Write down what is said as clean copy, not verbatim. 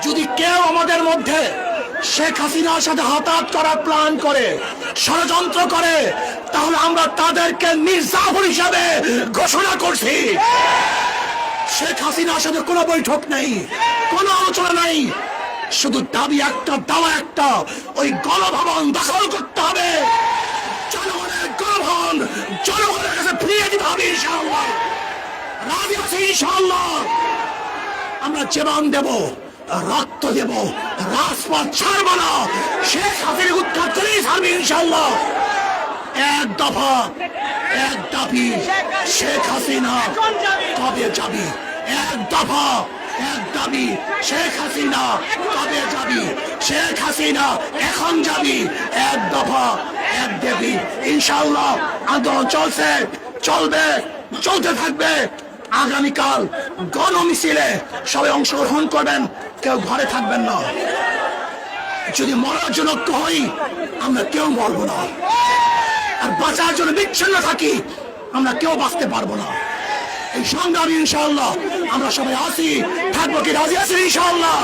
যদি কেউ আমাদের মধ্যে শেখ হাসিনার সাথে হাতাহাত করার প্ল্যান করে, ষড়যন্ত্র করে, তাহলে আমরা তাদেরকে মির্জাফর হিসাবে ঘোষণা করছি। শেখ হাসিনার সাথে কোনো বৈঠক নেই, কোনো আলোচনা নেই, শুধু দাবি একটা, দাওয়া একটা, ওই গণভবন দখল করতে হবে। জনগণের গণভবন জনগণের কাছে ফিরিয়ে দিতে হবে ইনশাআল্লাহ। রাজি আছি ইনশাআল্লাহ। আমরা জীবন দেব, রক্ত দেব, রাজপথ ছাড়ব না। শেখ হাসিনা উৎখাত করেই ছাড়বে ইনশাআল্লাহ। এক দফা, এক দাবি, শেখ হাসিনা কবে যাবি? এক দফা, এক দাবি, শেখ হাসিনা কবে যাবি? শেখ হাসিনা এখন যাবি। এক দফা, এক দাবি, ইনশাআল্লাহ আন্দোলন চলছে, চলবে, চলতে থাকবে। আগামীকাল গণমিছিলে সবাই অংশগ্রহণ করবেন, কেউ ঘরে থাকবেন না। যদি মরার জন্য হই, আমরা কেউ মরবো না। আর বাঁচার জন্য বিচ্ছিন্ন থাকি, আমরা কেউ বাঁচতে পারবো না। এই সংগ্রামী ইনশাআল্লাহ আমরা সবাই আছি, থাকবো। কি রাজি আছি ইনশাআল্লাহ?